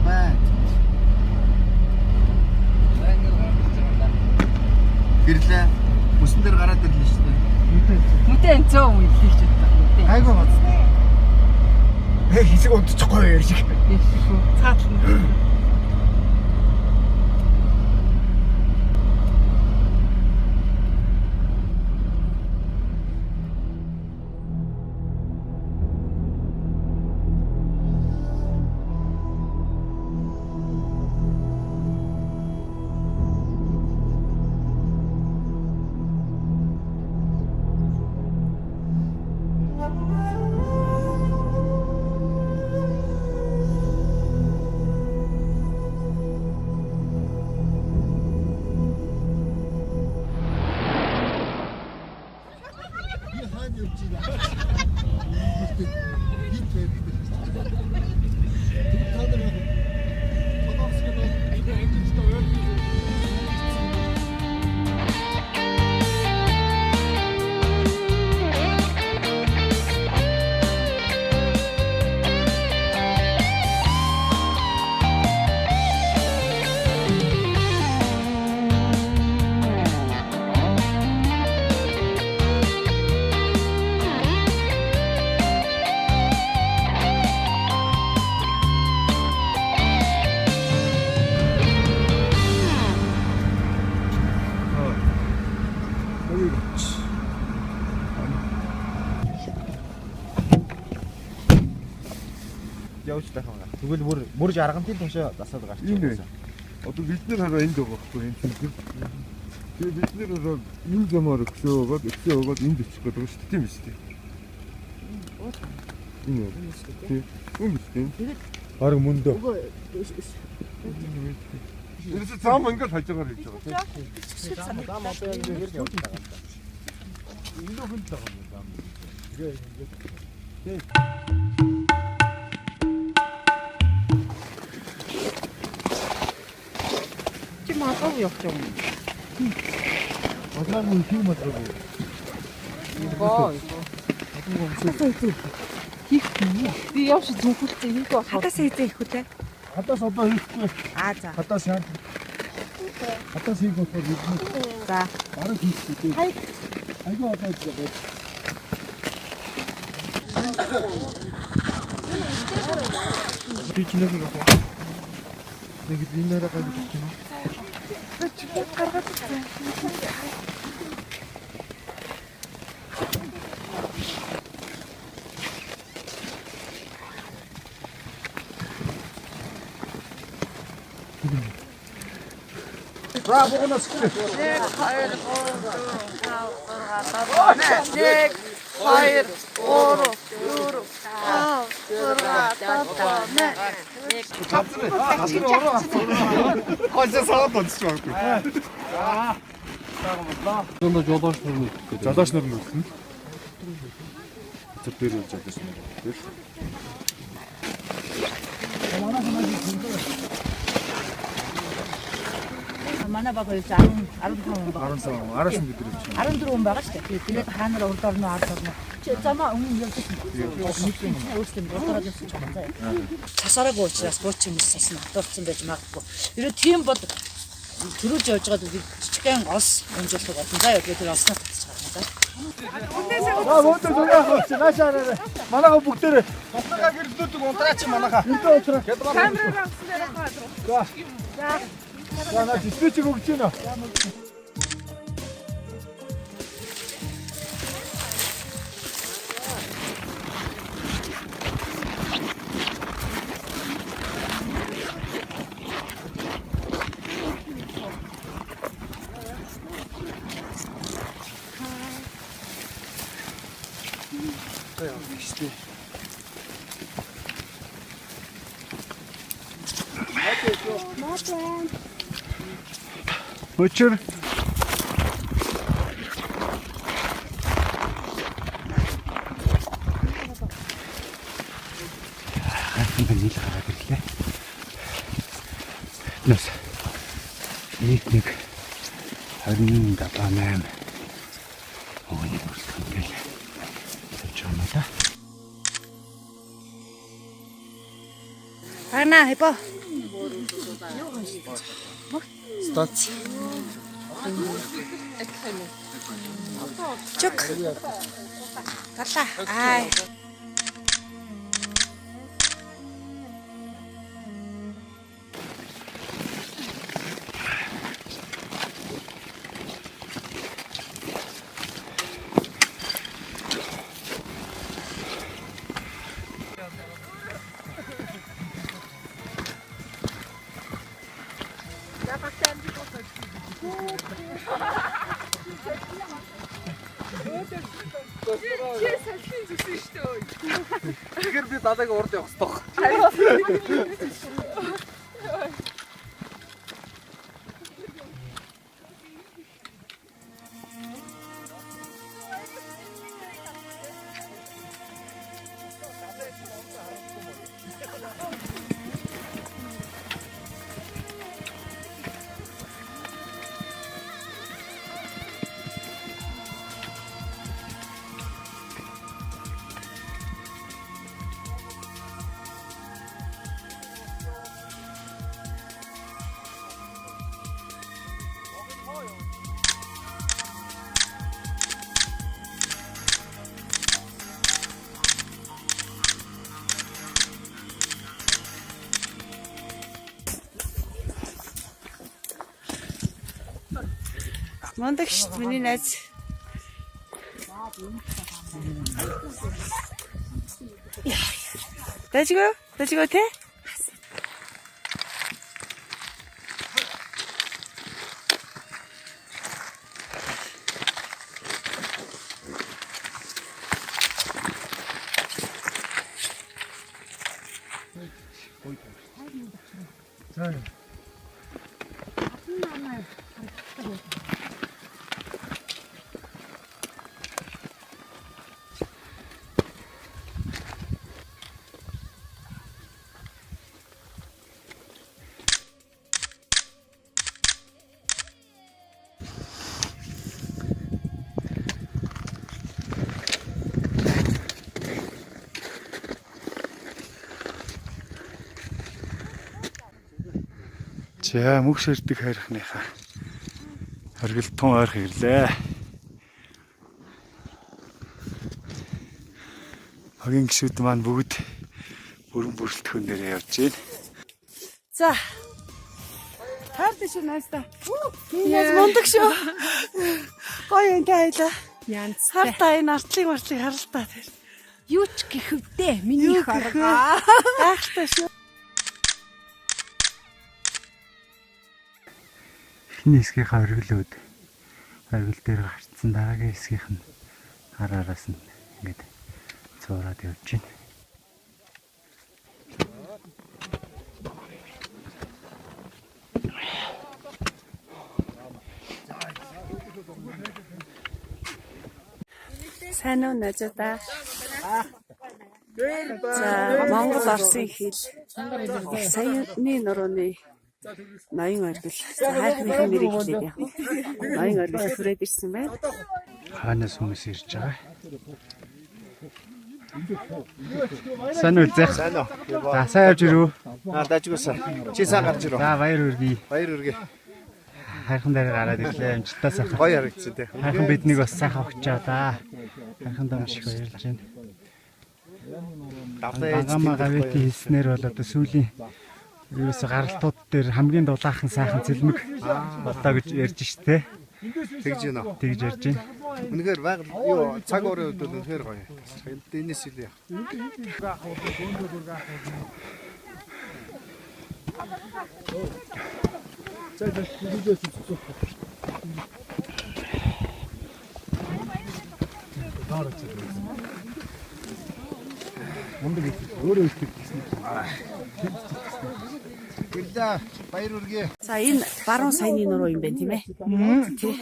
байна. Гэрлээ. Бүсэн дээр гараад ирлээ шүү дээ. Нүдэн 100 үйлээ ч гэдэг. Нүдэн. Айгуу гоц. Хэсэг унтчихгүй яа шиг. Яшгүй. Цаатлан. Явж байх байгаа. Тэгвэл бүр жаргантын тушаа засаад гарч ирсэн. Одоо бид нэр хараа энд байгаа байхгүй энэ чинь. Тэгээ бид нэр хараа энэ замаар өгсөөгөөд энд очих гэдэг шүү дээ. Тийм биз дээ. Энэ. Тийм. Үгүй тийм. Арга мөндөө. Ерөөсөө зам ингээд хажуугаар хийж байгаа тийм. Зам одоо яг ингэж явж байгаа. Илүү хүнд байгаа юм зам. Тэгээ ингэж. Тийм. Магав явж байгаа юм. Одоо мөн тийм бодлоо. Гоо. Хийх юм. Би явж зүнхэлтэй хийх байх. Хатаас хийх үү те? Хатаас одоо хийхгүй. За. Хатаас яа. Хатаас хийх болохоор бидний. За. Бараг хийхгүй. Айгаа одоо хийж. Би ч нэг юм байна. Нэг динараа гаж байна. Гаргаад ирсэн. Браво, нас кэ. Хойш саад онцч байхгүй. Зөндөө жолооч нар нь гэдэг. Жолооч нар нь үлдэн. Тэр дээр явж байгаа юм. Тэр. Манай баг хоёр 15 баг. 15 араас нь бид нар чинь. 14 байгаа шүү дээ. Тэгээд та нар урд орно ард орно. Чи замаа өмнө явж байсан. Өөрсдөө урдаар явсан ч юм заа. Цасаараа уучраас бууч юм сасна хатуулсан байж магадгүй. Ерөө тийм бол төрүүлж явж байгаад жижигхэн ос амжуулах болно. За яг тэр осноо татчихсан за. Мөөдөө зугаах чи наашаараа. Манайха бүгдээрээ тусгаа гэрдүүдэг унтраач манайха. Гэрдээ унтраа. Камераар авсан дээр хаа. За. За наа дисплейч өгч гинэ. Butcher. Нэг хараад ирлээ. Нэс. Нэг 27 Ооны бүрсэн гэл. Тэгж байна да. Ана хэпо. Стац. Чук. Гарлаа. Ай. Тэгэхээр би далайг урд явах хэрэгтэй. Мондагш миний найз. Дажгүй те? За мөхс өрдөг хайрхныхаа хоригл тун ойрох ирлээ. Хогийн гişүүд маань бүгд бүрэн бүрэлдэхүүн дээр явж байна. За. Таард шүү найстаа. Яаж мундаг шүү. Гоё энэ хайлаа. Янз. Хартаа энэ артлыг харалтаа тэр. Юу ч гэхвдээ миний хоргоо. Гайхалтай шүү. Эхний хэсгийнхаа хориглоод хоригл дээр гарцсан дараагийн хэсгийнх нь хараараас нь ингээд цуураад явж байна. Сайн уу найзуудаа. За Монгол Оросын хэл саяны нурууны ноён оргил. За хайрхныхын нэрийг хэлээд яг. Ноён оргил хүрээд ирсэн байна. Хаанаас хүмүүс ирж байгаа? Сайн уу зах. Сайн уу. За сайн явж ирүү. Дажгүйсэн. Чи сайн гарч ирүү. За баяр хүргэе. Баяр хүргэе. Хайрхан дээр гараад ирлээ. Амжилтаа сайхан. Гоё харагдсан тий. Хайрхан биднийг бас сайхан огчоо да. Хайрхан дам шиг баярлж байна. Багамаа гавьяти хийснээр бол одоо сүүлийн ерөөсө гаралтууд дээр хамгийн дулаахан сайхан цэлмэг болоо гэж ярьж штэ. Тэгж гинэ. Тэгж ярьж байна. Үнэхээр байгаль юу цаг уурын үед үнэхээр гоё. Энэс илүү. Мундаг өөрөө ихтэй гэсэн. Гүлдэ баяр хүргэе. За энэ баруун саяны нуруу юм байна тийм ээ. Тий.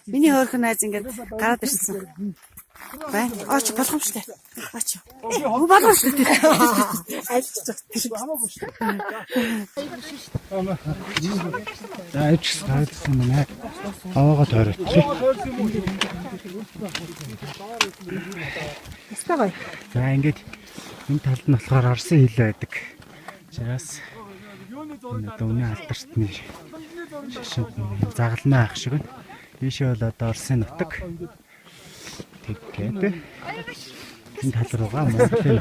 Миний хөөрхөн найз ингээд гараад ирсэн. Байна. Ооч болгоомжтой. Ооч. Болгоомжтой. Айлч хамаагүй шүү. За ич саадсан мэнэ. Аваага тойроочих. Стагай. За ингээд энэ талд нь болохоор Оросын хэл байдаг. Чаас Дөвний алдаршдны шашин загалмай ах шиг байна. Ийшээ бол одоо Оросын нутаг. Тэгээд энэ тал руугаа Монголын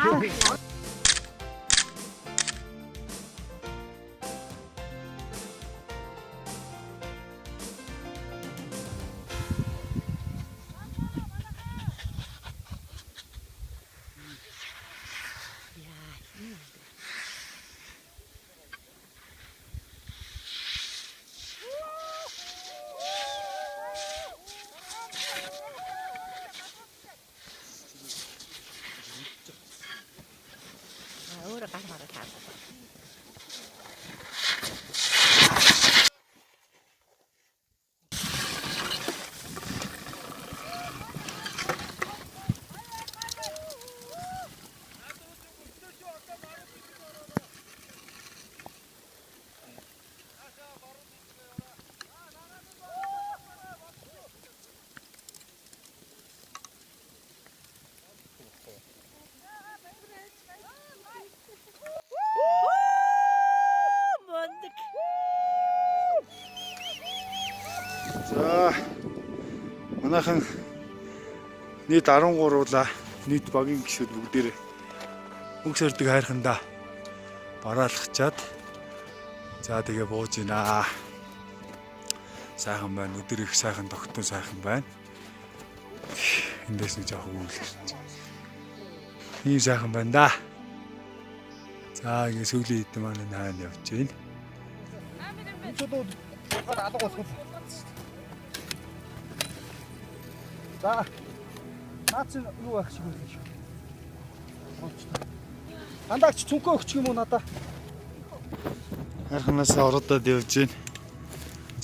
За манайхан нийт 13-уулаа нийт багийн гишүүд бүгдээрээ мөнгө сөрдөг хайрхандаа бараалхчаад за тэгээ бууж гинэ. Сайхан байна. Өдөр их сайхан тогтсон сайхан байна. Эндээс нэг жоохон үйл. Ийм сайхан байна да. За ингэ сүүлийн хэдэн маань хаана явж байна. За наац юу байх шиг байна шүү. Андаач цүнхөө өгчих юм уу надаа? Харханаас ородод явж байна.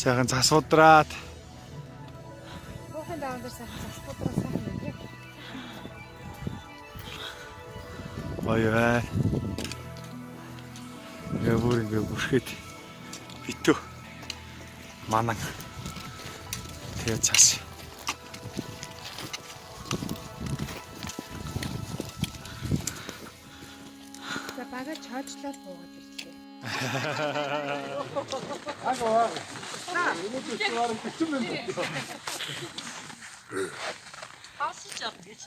Сайхан засуудраад. Бохын даан дээр сайхан засуудраад сайхан яг. Баяа. Явуур ингээ бүрхэд битүү. Манан. Тэгээ цаас. За багаж чойчлол буугаад ирлээ. Агаа. Өнөөдөр чигээр бичсэн юм байна. Хасч авах гэж.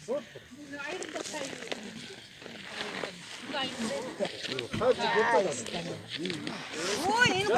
Ой, энэ